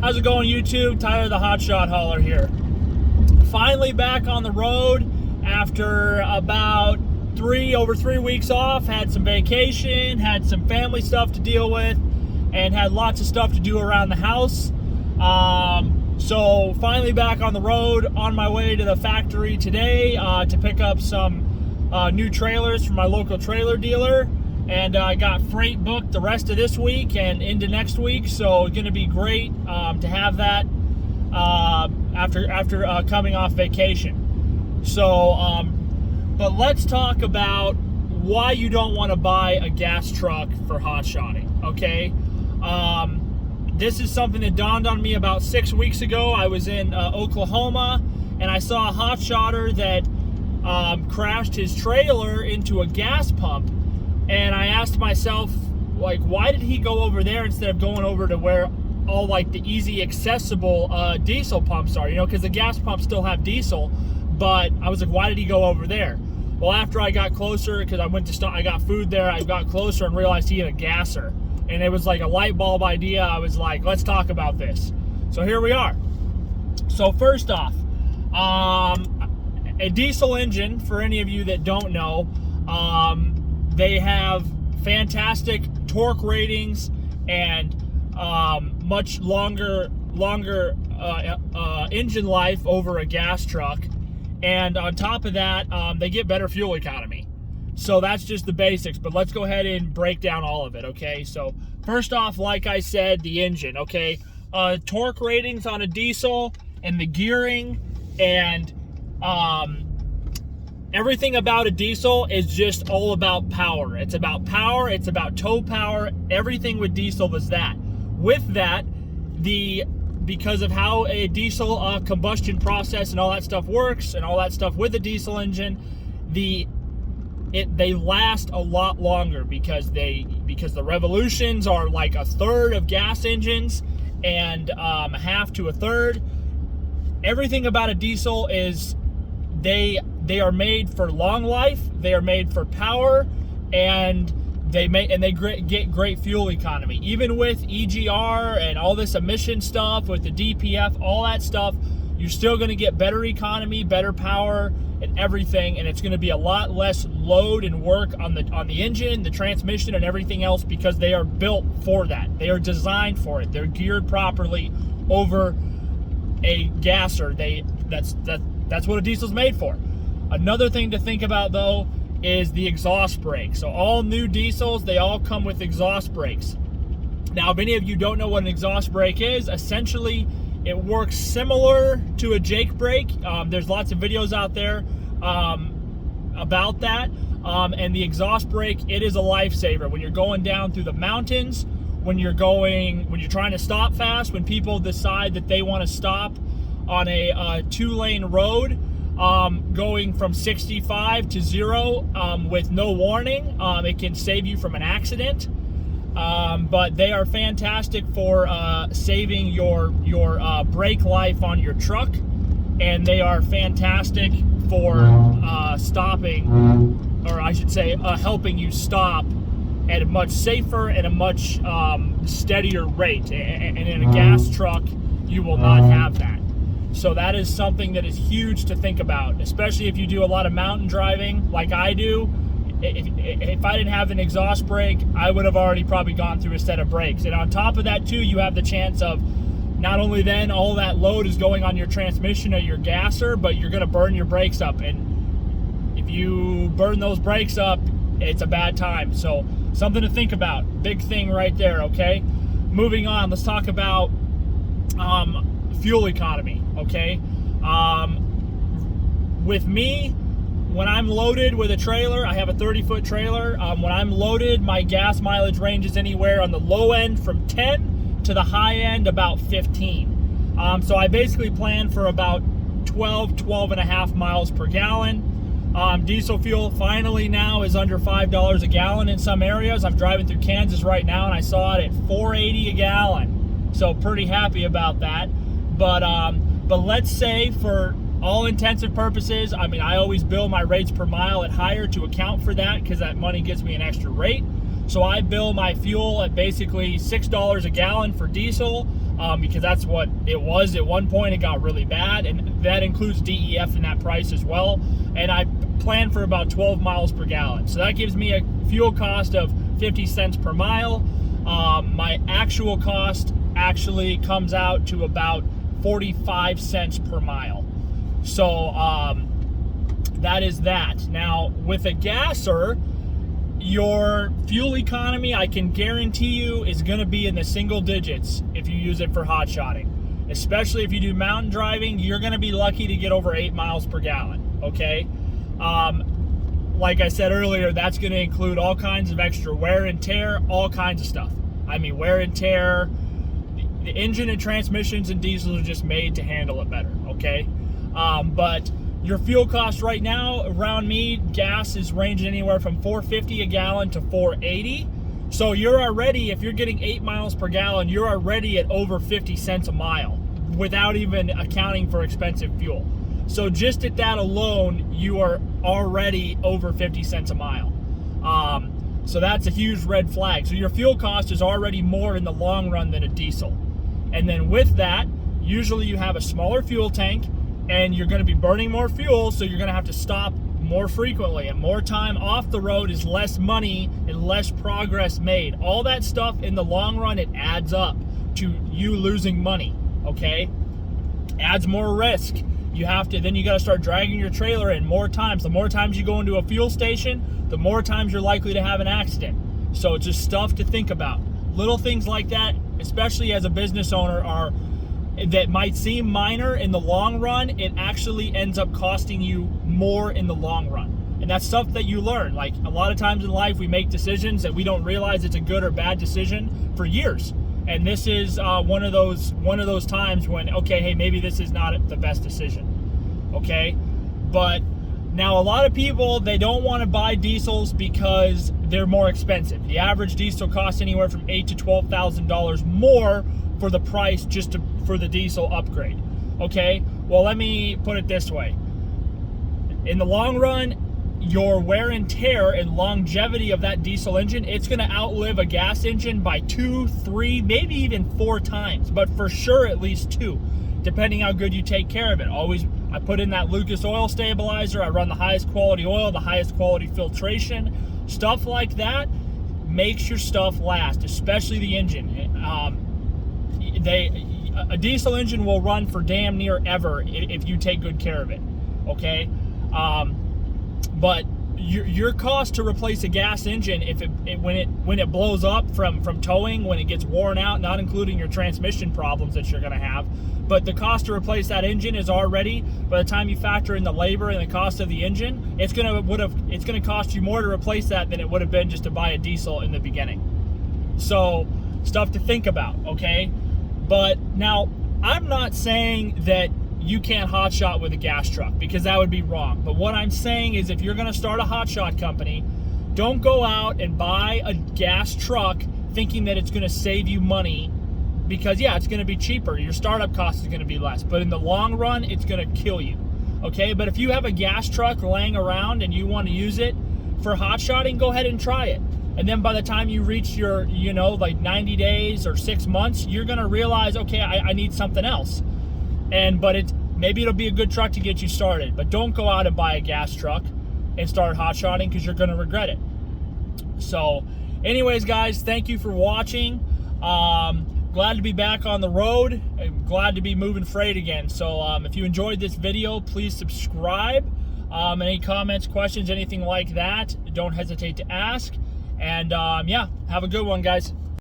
How's it going, YouTube? Tyler the hotshot hauler here. Finally back on the road after about over 3 weeks off. Had some vacation, had some family stuff to deal with, and had lots of stuff to do around the house. So finally back on the road, on my way to the factory today to pick up some new trailers from my local trailer dealer. And I got freight booked the rest of this week and into next week, so it's going to be great to have that after coming off vacation. So, but let's talk about why you don't want to buy a gas truck for hotshotting, okay? This is something that dawned on me about 6 weeks ago. I was in Oklahoma, and I saw a hotshotter that crashed his trailer into a gas pump. And I asked myself, like, why did he go over there instead of going over to where all, like, the easy accessible diesel pumps are, you know, because the gas pumps still have diesel. But I was like, why did he go over there? Well, after I got closer, because I got food there, I got closer and realized he had a gasser. And it was like a light bulb idea. I was like, let's talk about this. So here we are. So first off, a diesel engine, for any of you that don't know, they have fantastic torque ratings and much longer engine life over a gas truck. And on top of that, they get better fuel economy. So that's just the basics, but let's go ahead and break down all of it, okay? So first off, like I said, the engine, okay? Torque ratings on a diesel and the gearing and everything about a diesel is just all about power. It's about power, it's about tow power. Everything with diesel is that. With that, because of how a diesel combustion process and all that stuff works and all that stuff with the diesel engine, they last a lot longer because the revolutions are like a third of gas engines and half to a third. Everything about a diesel is they are made for long life, they are made for power, and they get great fuel economy. Even with EGR and all this emission stuff with the DPF, all that stuff, you're still going to get better economy, better power, and everything, and it's going to be a lot less load and work on the engine, the transmission, and everything else because they are built for that. They are designed for it. They're geared properly over a gasser. That's what a diesel's made for. Another thing to think about though is the exhaust brake. So all new diesels, they all come with exhaust brakes. Now, if any of you don't know what an exhaust brake is, essentially it works similar to a Jake brake. There's lots of videos out there about that. And the exhaust brake, it is a lifesaver when you're going down through the mountains, when you're trying to stop fast, when people decide that they want to stop on a 2-lane road, going from 65 to 0 with no warning. It can save you from an accident. But they are fantastic for saving your brake life on your truck, and they are fantastic for stopping, or I should say helping you stop at a much safer and a much steadier rate. And in a gas truck, you will not have that. So that is something that is huge to think about, especially if you do a lot of mountain driving like I do. If I didn't have an exhaust brake, I would have already probably gone through a set of brakes. And on top of that too, you have the chance of not only then all that load is going on your transmission or your gasser, but you're going to burn your brakes up. And if you burn those brakes up, it's a bad time. So something to think about. Big thing right there, okay? Moving on, let's talk about fuel economy, okay? With me, when I'm loaded with a trailer, I have a 30-foot trailer. When I'm loaded, my gas mileage ranges anywhere on the low end from 10 to the high end about 15. So I basically plan for about 12 and a half miles per gallon. Diesel fuel finally now is under $5 a gallon in some areas. I'm driving through Kansas right now and I saw it at $4.80 a gallon. So pretty happy about that. But let's say for all intensive purposes, I mean, I always bill my rates per mile at higher to account for that because that money gives me an extra rate. So I bill my fuel at basically $6 a gallon for diesel, because that's what it was at one point. It got really bad, and that includes DEF in that price as well. And I plan for about 12 miles per gallon. So that gives me a fuel cost of 50 cents per mile. My actual cost actually comes out to about 45 cents per mile. So that is that. Now, with a gasser, your fuel economy, I can guarantee you, is going to be in the single digits if you use it for hot shotting. Especially if you do mountain driving, you're going to be lucky to get over 8 miles per gallon, okay? Like I said earlier, that's going to include all kinds of extra wear and tear, all kinds of stuff. I mean, wear and tear. The engine and transmissions and diesels are just made to handle it better, okay? But your fuel cost right now, around me, gas is ranging anywhere from $4.50 a gallon to $4.80. So you're already, if you're getting 8 miles per gallon, you're already at over 50 cents a mile without even accounting for expensive fuel. So just at that alone, you are already over 50 cents a mile. So that's a huge red flag. So your fuel cost is already more in the long run than a diesel. And then with that, usually you have a smaller fuel tank, and you're going to be burning more fuel, so you're going to have to stop more frequently, and more time off the road is less money and less progress made. All that stuff in the long run, it adds up to you losing money, okay? Adds more risk. You have to, then you got to start dragging your trailer in more times. The more times you go into a fuel station, the more times you're likely to have an accident. So it's just stuff to think about. Little things like that, especially as a business owner, that might seem minor in the long run, it actually ends up costing you more in the long run. And that's stuff that you learn. Like, a lot of times in life, we make decisions that we don't realize it's a good or bad decision for years. And this is one of those times when, okay, hey, maybe this is not the best decision, okay? But now a lot of people, they don't want to buy diesels because they're more expensive. The average diesel costs anywhere from $8,000 to $12,000 more for the price just for the diesel upgrade, okay? Well, let me put it this way. In the long run, your wear and tear and longevity of that diesel engine, it's going to outlive a gas engine by 2, 3, maybe even 4 times, but for sure at least 2, depending how good you take care of it. Always, I put in that Lucas oil stabilizer. I run the highest quality oil, the highest quality filtration. Stuff like that makes your stuff last, especially the engine. A diesel engine will run for damn near ever if you take good care of it, okay? But your cost to replace a gas engine, when it blows up from towing, when it gets worn out, not including your transmission problems that you're going to have, but the cost to replace that engine is already, by the time you factor in the labor and the cost of the engine, it's going to cost you more to replace that than it would have been just to buy a diesel in the beginning. So stuff to think about, okay? But now, I'm not saying that you can't hotshot with a gas truck, because that would be wrong. But what I'm saying is, if you're going to start a hotshot company, don't go out and buy a gas truck thinking that it's going to save you money, because yeah, it's going to be cheaper. Your startup cost is going to be less, but in the long run, it's going to kill you, okay? But if you have a gas truck laying around and you want to use it for hotshotting, go ahead and try it. And then by the time you reach your, like 90 days or 6 months, you're going to realize, okay, I need something else. But maybe it'll be a good truck to get you started. But don't go out and buy a gas truck and start hotshotting, because you're going to regret it. So anyways, guys, thank you for watching. Glad to be back on the road. I'm glad to be moving freight again. So if you enjoyed this video, please subscribe. Any comments, questions, anything like that, don't hesitate to ask. And yeah, have a good one, guys.